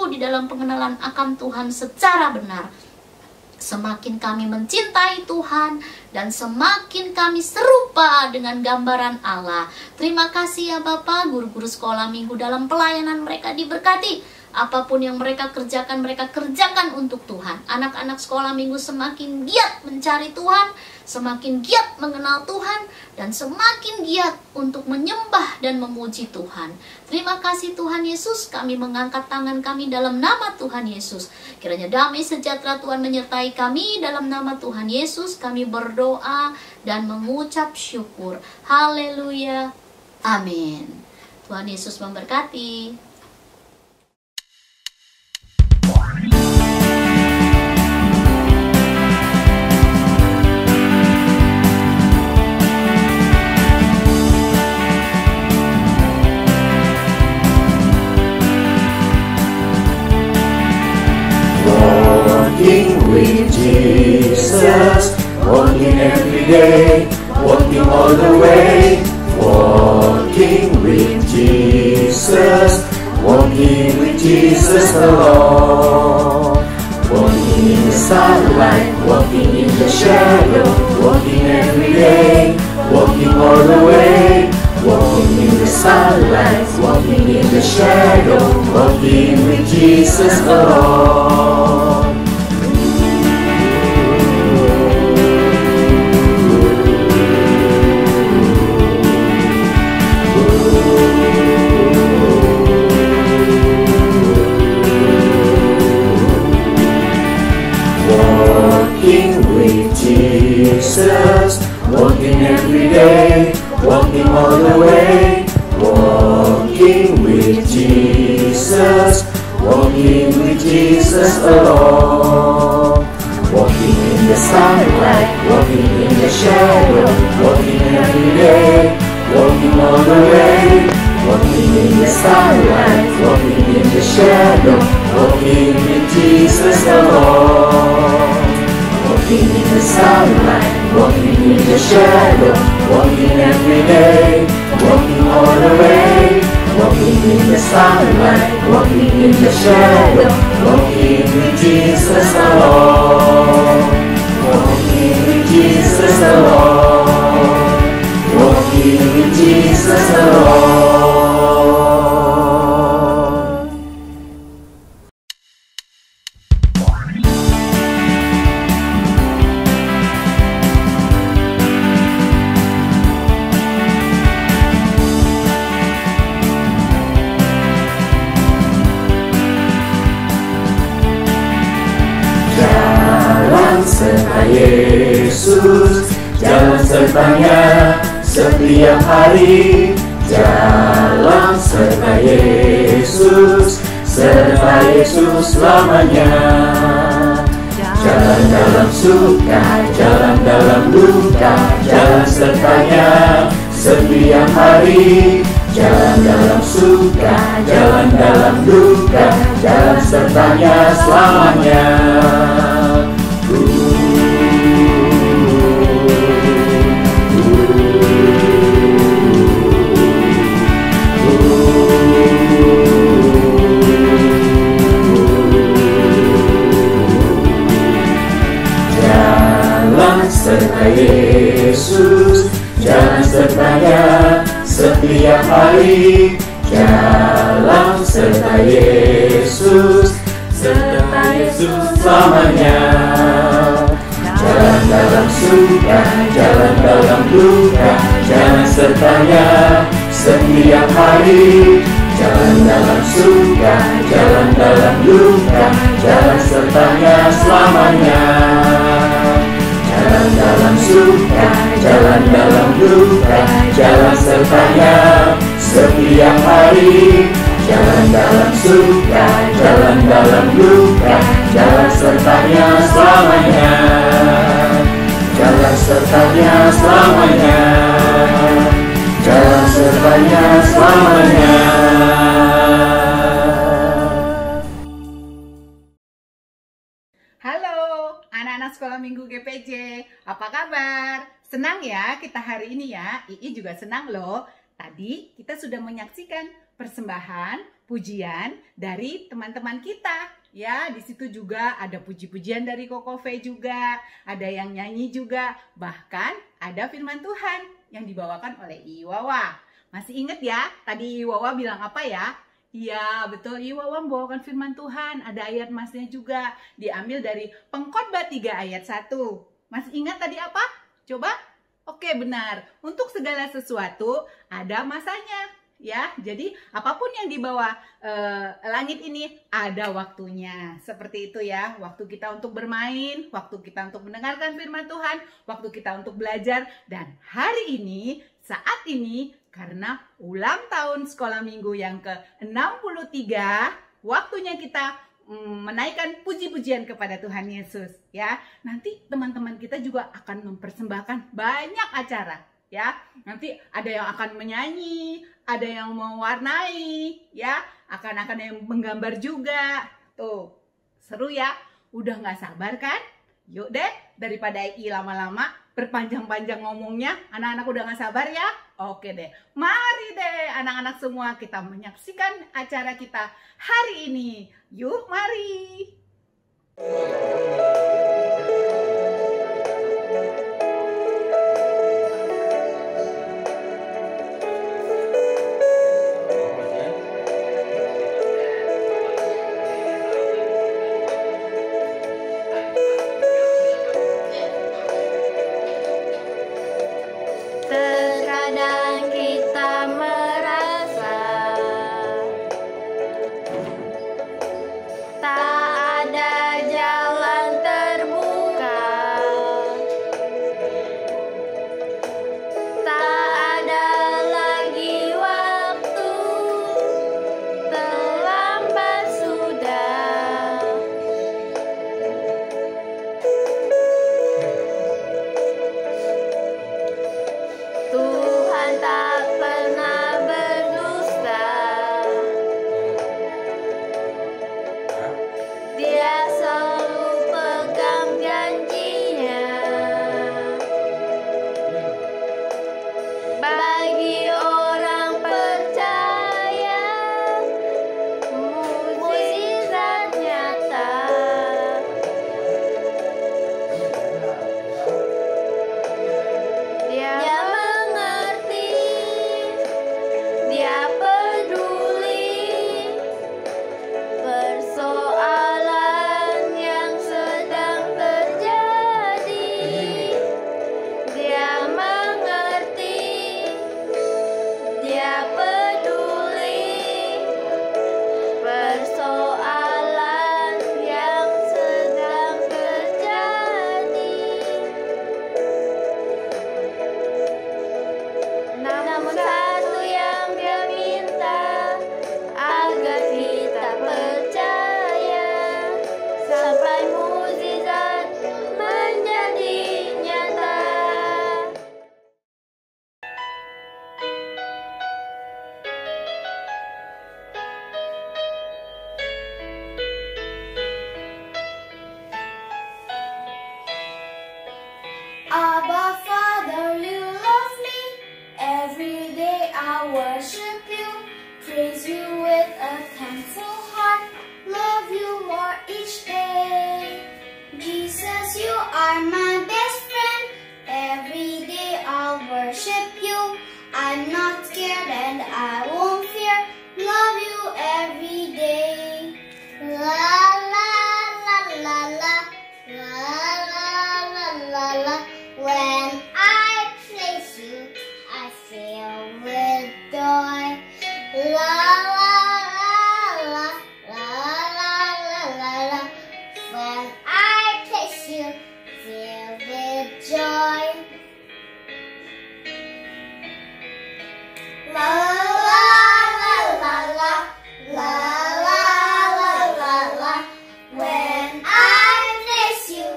di dalam pengenalan akan Tuhan secara benar. Semakin kami mencintai Tuhan dan semakin kami serupa dengan gambaran Allah. Terima kasih ya Bapak, guru-guru sekolah minggu dalam pelayanan mereka diberkati. Apapun yang mereka kerjakan untuk Tuhan. Anak-anak sekolah minggu semakin giat mencari Tuhan, semakin giat mengenal Tuhan, dan semakin giat untuk menyembah dan memuji Tuhan. Terima kasih Tuhan Yesus, kami mengangkat tangan kami dalam nama Tuhan Yesus. Kiranya damai sejahtera Tuhan menyertai kami dalam nama Tuhan Yesus. Kami berdoa dan mengucap syukur. Haleluya. Amin. Tuhan Yesus memberkati. Walking with Jesus, walking every day, walking all the way. Walking with Jesus, walking with Jesus alone. Walking in the sunlight, walking in the shadow, walking every day, walking all the way. Walking in the sunlight, walking in the shadow, walking with Jesus alone. Walking with Jesus, walking every day, walking all the way. Walking with Jesus, walking with Jesus alone. Walking in the sunlight, walking in the shadow, walking every day, walking all the way. Walking in the sunlight, walking in the shadow, walking with Jesus alone. Walking in the sunlight, walking in the shadow, walking every day, walking all the way. Walking in the sunlight, walking in the shadow, walking with Jesus alone. Walking with Jesus alone. Walking with Jesus alone. serta Yesus, jalan sertanya setiap hari. Jalan serta Yesus selamanya. Jalan dalam suka, jalan dalam duka, jalan sertanya setiap hari. Jalan dalam suka, jalan dalam duka, jalan sertanya selamanya. Serta Yesus, jalan sertanya setiap hari. Jalan serta Yesus selamanya. Jalan dalam suka, jalan dalam duka, jalan sertanya setiap hari. Jalan dalam suka, jalan dalam duka, jalan sertanya selamanya. Jalan dalam suka, jalan dalam duka, jalan sertanya setiap hari. Jalan dalam suka, jalan dalam duka, jalan sertanya selamanya. Jalan sertanya selamanya. Jalan sertanya selamanya. Halo, anak-anak sekolah minggu GPJ, apa kabar? Senang ya kita hari ini ya, Ii juga senang loh. Tadi kita sudah menyaksikan persembahan, pujian dari teman-teman kita. Ya, di situ juga ada puji-pujian dari Koko V juga, ada yang nyanyi juga, bahkan ada firman Tuhan yang dibawakan oleh Iwawa. Masih ingat ya, tadi Iwawa bilang apa ya? Iya betul, Iwawa membawakan firman Tuhan. Ada ayat masnya juga, diambil dari Pengkhotbah 3 ayat 1. Masih ingat tadi apa? Coba? Oke, benar. Untuk segala sesuatu ada masanya. Ya, jadi apapun yang di bawah langit ini ada waktunya. Seperti itu ya, waktu kita untuk bermain, waktu kita untuk mendengarkan firman Tuhan, waktu kita untuk belajar. Dan hari ini, saat ini, karena ulang tahun sekolah minggu yang ke-63, waktunya kita menaikkan puji-pujian kepada Tuhan Yesus ya. Nanti teman-teman kita juga akan mempersembahkan banyak acara ya. Nanti ada yang akan menyanyi, ada yang mewarnai ya, akan yang menggambar juga. Tuh, seru ya. Udah nggak sabar kan? Yuk deh, daripada lama-lama berpanjang-panjang ngomongnya, anak-anak udah gak sabar ya? Oke deh, mari deh anak-anak semua kita menyaksikan acara kita hari ini. Yuk, mari! Terkadang kita merasa tak ada jalan terbuka. La la la la la la la la. When I kiss you, filled with joy. La la la la la la la la la la. When I kiss you,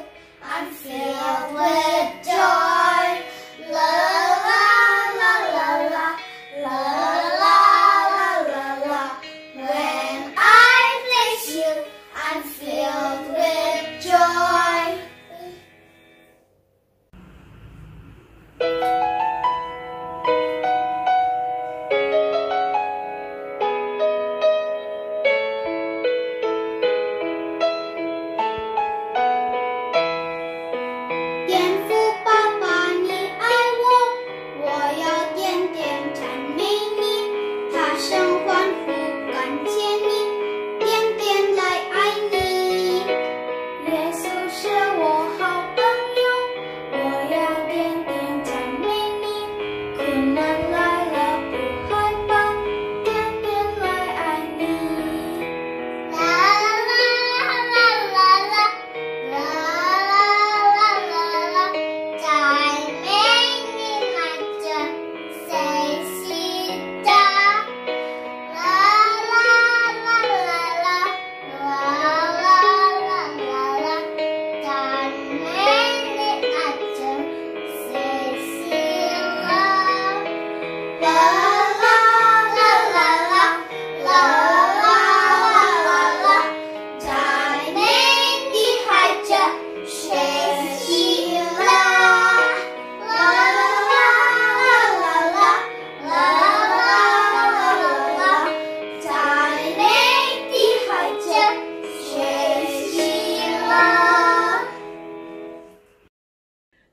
I'm filled with joy. La la la la la la la la la la. When I kiss you, I'm filled with joy.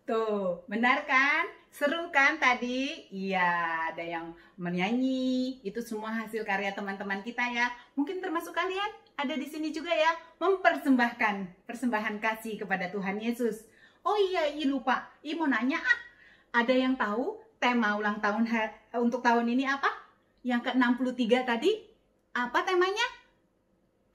Tuh, benar kan? Seru kan tadi? Iya, ada yang menyanyi. Itu semua hasil karya teman-teman kita ya. Mungkin termasuk kalian ada di sini juga ya, mempersembahkan persembahan kasih kepada Tuhan Yesus. Oh iya, lupa. Mau nanya, ada yang tahu tema ulang tahun untuk tahun ini apa? Yang ke-63 tadi? Apa temanya?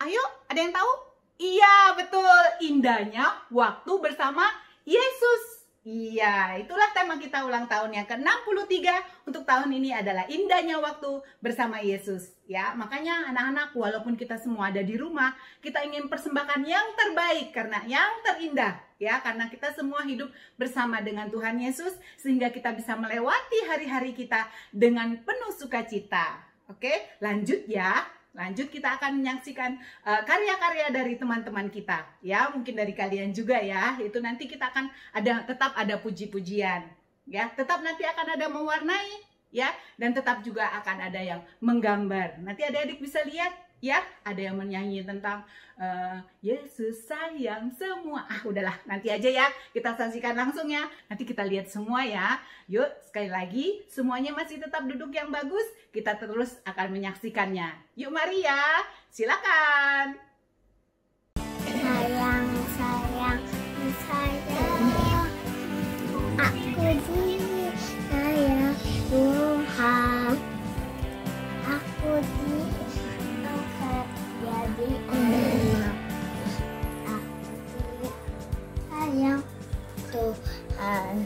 Ayo, ada yang tahu? Iya, betul. Indahnya waktu bersama Yesus. Iya, itulah tema kita ulang tahun yang ke-63 untuk tahun ini adalah indahnya waktu bersama Yesus. Ya, makanya anak-anak, walaupun kita semua ada di rumah, kita ingin persembahkan yang terbaik karena yang terindah. Ya, karena kita semua hidup bersama dengan Tuhan Yesus sehingga kita bisa melewati hari-hari kita dengan penuh sukacita. Oke, lanjut ya. Lanjut kita akan menyaksikan karya-karya dari teman-teman kita, ya mungkin dari kalian juga ya. Itu nanti kita akan tetap ada puji-pujian, ya tetap nanti akan ada mewarnai, ya dan tetap juga akan ada yang menggambar. Nanti adik-adik bisa lihat, ya ada yang menyanyi tentang Yesus sayang semua. Udahlah nanti aja ya kita saksikan langsung ya. Nanti kita lihat semua ya. Yuk sekali lagi semuanya masih tetap duduk yang bagus. Kita terus akan menyaksikannya. Yuk mari ya, silakan. Sayang, sayang, sayang, aku disayang Tuhan. Aku diangkat jadi anak. Aku disayang Tuhan.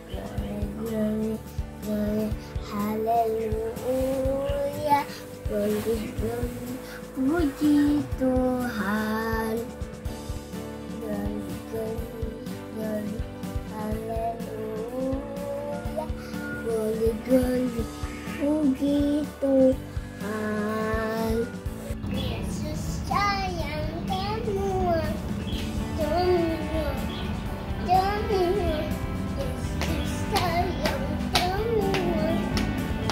Glory, glory, glory, haleluya. Glory, glory, puji Tuhan. Glory, glory, glory, haleluya. Glory, glory, puji Tuhan. Yesus sayang semua, semua, semua. Yesus sayang semua,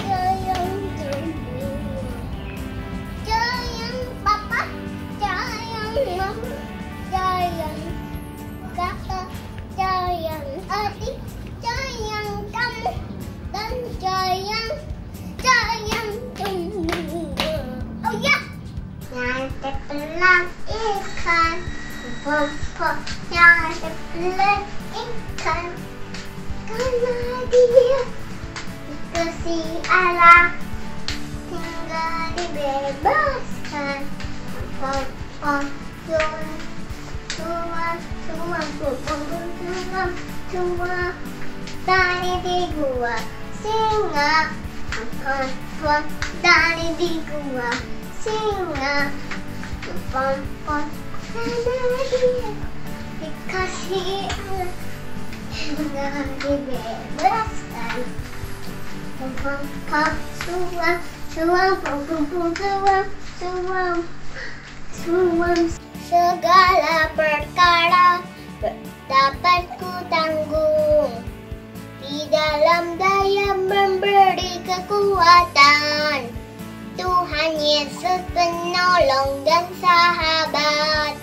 sayang semua. Sayang papa, sayang mama, sayang kakak, sayang adik, sayang kamu, dan sayang semua. Oh ya, yang terbelah ikan, papa yang terbelah ikan, karena dia dikasih Allah tinggal dibebaskan. Semua tadi di gua singa. Tadi di gua singa. Dikasih hingga dibebaskan. Segala perkara dapat ku tanggung, di dalam daya memberi kekuatan. Tuhan Yesus penolong dan sahabat,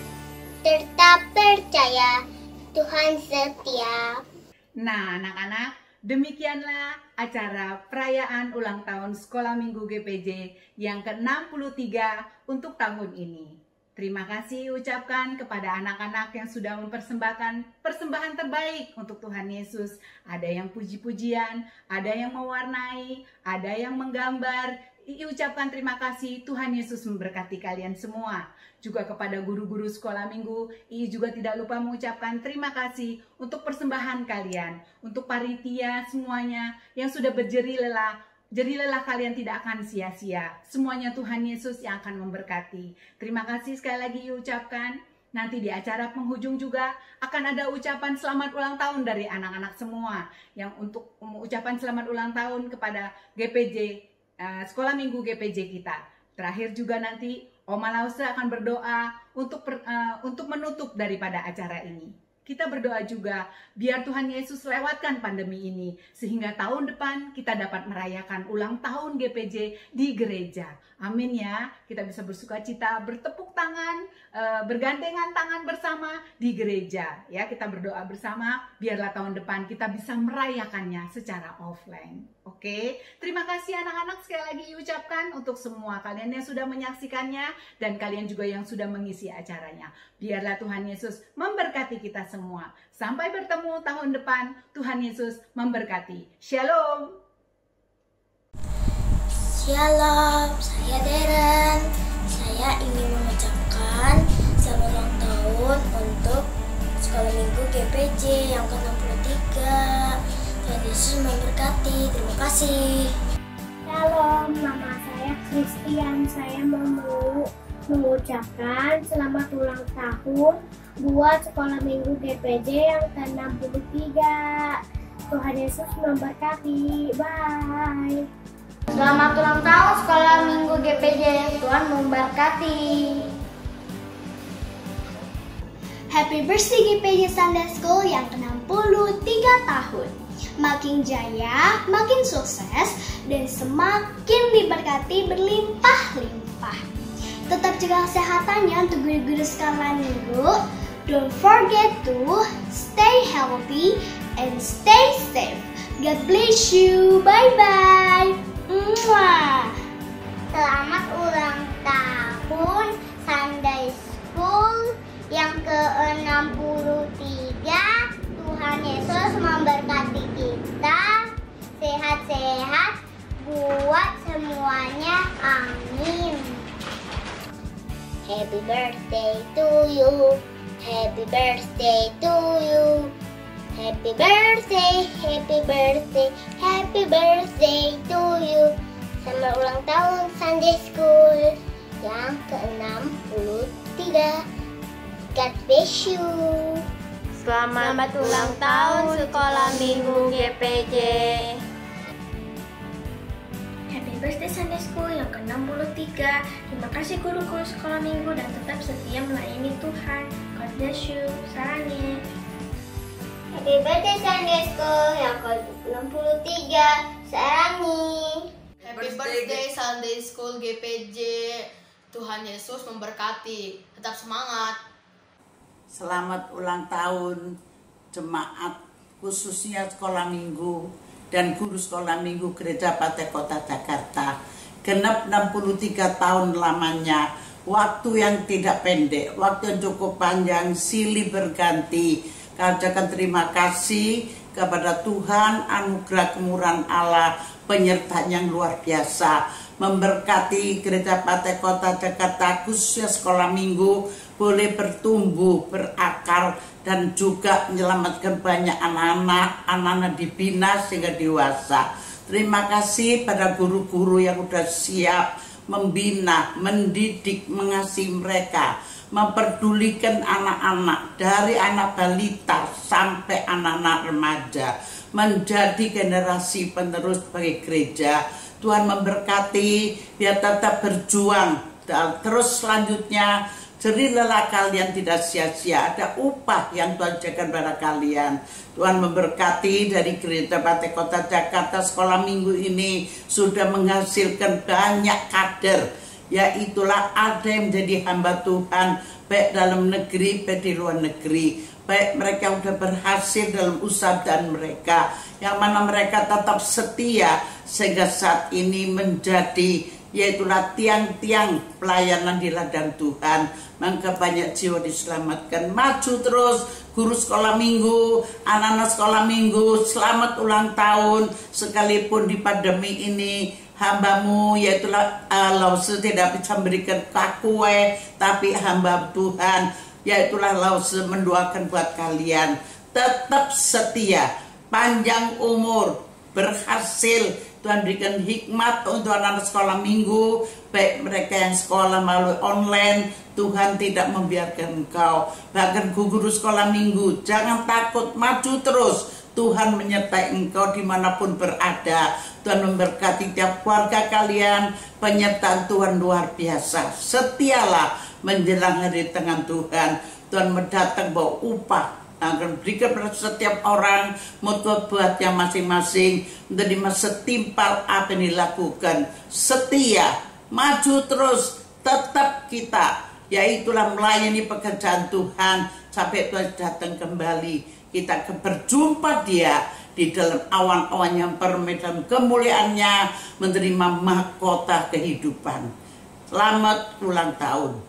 tetap percaya Tuhan setia. Nah, anak-anak, demikianlah acara perayaan ulang tahun Sekolah Minggu GPJ yang ke-63 untuk tahun ini. Terima kasih ucapkan kepada anak-anak yang sudah mempersembahkan persembahan terbaik untuk Tuhan Yesus. Ada yang puji-pujian, ada yang mewarnai, ada yang menggambar. Ucapkan terima kasih, Tuhan Yesus memberkati kalian semua. Juga kepada guru-guru sekolah minggu, juga tidak lupa mengucapkan terima kasih untuk persembahan kalian. Untuk panitia semuanya yang sudah berjerih lelah kalian tidak akan sia-sia. Semuanya Tuhan Yesus yang akan memberkati. Terima kasih sekali lagi ucapkan. Nanti di acara penghujung juga akan ada ucapan selamat ulang tahun dari anak-anak semua. Yang untuk ucapan selamat ulang tahun kepada GPJ, Sekolah Minggu GPJ kita. Terakhir juga nanti Oma Lause akan berdoa untuk menutup daripada acara ini. Kita berdoa juga biar Tuhan Yesus lewatkan pandemi ini, sehingga tahun depan kita dapat merayakan ulang tahun GPJ di gereja. Amin ya, kita bisa bersuka cita, bertepuk tangan, bergandengan tangan bersama di gereja. Ya, kita berdoa bersama, biarlah tahun depan kita bisa merayakannya secara offline. Oke, terima kasih anak-anak, sekali lagi ucapkan untuk semua kalian yang sudah menyaksikannya dan kalian juga yang sudah mengisi acaranya. Biarlah Tuhan Yesus memberkati kita semua. Sampai bertemu tahun depan, Tuhan Yesus memberkati. Shalom. Shalom, saya Deren. Saya ingin mengucapkan selamat ulang tahun untuk Sekolah Minggu GPJ yang ke-63. Tuhan Yesus memberkati. Terima kasih. Shalom, nama saya Christian. Saya mau mengucapkan selamat ulang tahun buat Sekolah Minggu GPJ yang ke-63. Tuhan Yesus memberkati. Bye. Selamat ulang tahun Sekolah Minggu GPJ, Tuhan memberkati. Happy birthday GPJ Sunday School yang ke-63 tahun. Makin jaya, makin sukses, dan semakin diberkati berlimpah-limpah. Tetap jaga kesehatannya untuk guru-guru sekolah minggu. Don't forget to stay healthy and stay safe. God bless you. Bye-bye. Selamat ulang tahun Sunday School yang ke-63. Tuhan Yesus memberkati kita. Sehat-sehat buat semuanya. Amin. Happy birthday to you. Happy birthday to you. Happy birthday, happy birthday, happy birthday to you. Selamat ulang tahun Sunday School yang ke-63. God bless you. Selamat ulang tahun Sekolah Minggu GPJ. Happy birthday Sunday School yang ke-63. Terima kasih guru-guru sekolah minggu dan tetap setia melayani Tuhan. God bless you. Sarangi. Happy birthday Sunday School yang ke-63. Sarangi. Happy birthday Sunday School GPJ. Tuhan Yesus memberkati. Tetap semangat. Selamat ulang tahun jemaat khususnya sekolah minggu dan guru sekolah minggu Gereja Pantai Kota Jakarta. Genap 63 tahun lamanya. Waktu yang tidak pendek, waktu yang cukup panjang, silih berganti. Katakan terima kasih kepada Tuhan, anugerah kemurahan Allah, penyertaan yang luar biasa. memberkati Gereja Pantai Kota Jakarta, khususnya sekolah minggu boleh bertumbuh, berakar, dan juga menyelamatkan banyak anak-anak dibina sehingga dewasa. Terima kasih pada guru-guru yang sudah siap membina, mendidik, mengasihi mereka, memperdulikan anak-anak dari anak balita sampai anak-anak remaja, menjadi generasi penerus bagi gereja. Tuhan memberkati, biar tetap berjuang. Dan terus selanjutnya, jerih lelah kalian tidak sia-sia. Ada upah yang Tuhan jaga pada kalian. Tuhan memberkati dari Gereja Pantai Kota Jakarta. Sekolah minggu ini sudah menghasilkan banyak kader. Yaitulah ada yang menjadi hamba Tuhan, baik dalam negeri, baik di luar negeri. Baik mereka sudah berhasil dalam usaha dan mereka, yang mana mereka tetap setia sehingga saat ini menjadi yaitulah tiang-tiang pelayanan di ladang Tuhan. Maka banyak jiwa diselamatkan. Maju terus guru sekolah minggu, anak-anak sekolah minggu, selamat ulang tahun. Sekalipun di pandemi ini hambamu yaitulah Lause tidak bisa memberikan kue, tapi hamba Tuhan yaitulah Lause mendoakan buat kalian tetap setia, panjang umur, berhasil. Tuhan berikan hikmat untuk anak-anak sekolah minggu, baik mereka yang sekolah melalui online. Tuhan tidak membiarkan engkau. Bahkan guru sekolah minggu, jangan takut, maju terus. Tuhan menyertai engkau dimanapun berada. Tuhan memberkati tiap keluarga kalian. Penyertaan Tuhan luar biasa. Setialah menjelang hari tangan Tuhan. Tuhan mendatang bawa upah, akan berikan pada setiap orang menurut buatnya masing-masing, menerima setimpal apa yang dilakukan. Setia, maju terus, tetap kita, yaitulah melayani pekerjaan Tuhan sampai Tuhan datang kembali. Kita akan berjumpa Dia di dalam awan-awan yang permai dalam kemuliaannya, menerima mahkota kehidupan. Selamat ulang tahun.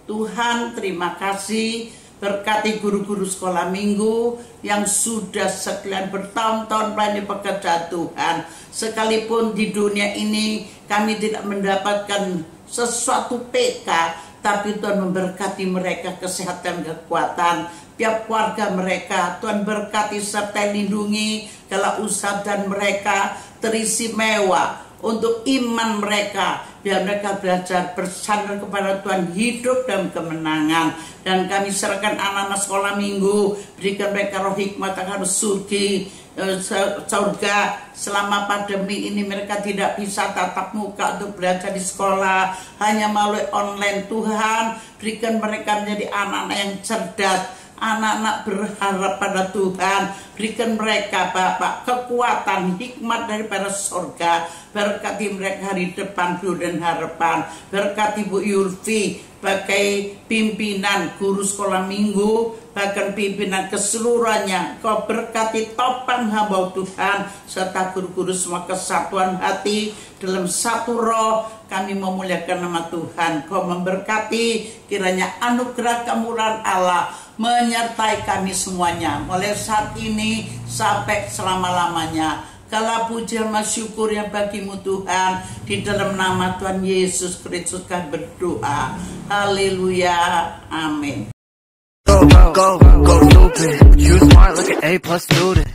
Tuhan terima kasih. Berkati guru-guru sekolah minggu yang sudah sekian bertahun-tahun melayani pekerjaan Tuhan. Sekalipun di dunia ini kami tidak mendapatkan sesuatu PK, tapi Tuhan memberkati mereka kesehatan, kekuatan. Tiap keluarga mereka Tuhan berkati serta lindungi. Kalau usaha dan mereka terisi mewah untuk iman mereka, biar mereka belajar bersandar kepada Tuhan, hidup dalam kemenangan. Dan kami serahkan anak-anak sekolah minggu, berikan mereka roh hikmat akan surga. Selama pandemi ini mereka tidak bisa tatap muka untuk belajar di sekolah, hanya melalui online. Tuhan berikan mereka menjadi anak-anak yang cerdas, anak-anak berharap pada Tuhan. Berikan mereka Bapak kekuatan, hikmat daripada surga. Berkati mereka hari depan penuh dan harapan. Berkati Bu Yulfi sebagai pimpinan guru sekolah minggu, bahkan pimpinan keseluruhannya. Kau berkati topang hamba Tuhan serta guru-guru semua kesatuan hati dalam satu roh. Kami memuliakan nama Tuhan. Kau memberkati, kiranya anugerah kemurahan Allah menyertai kami semuanya mulai saat ini sampai selama-lamanya. Segala pujian syukur yang bagimu Tuhan, di dalam nama Tuhan Yesus Kristus kami berdoa. Haleluya, amin. Go stupid, you smart like an A+ student.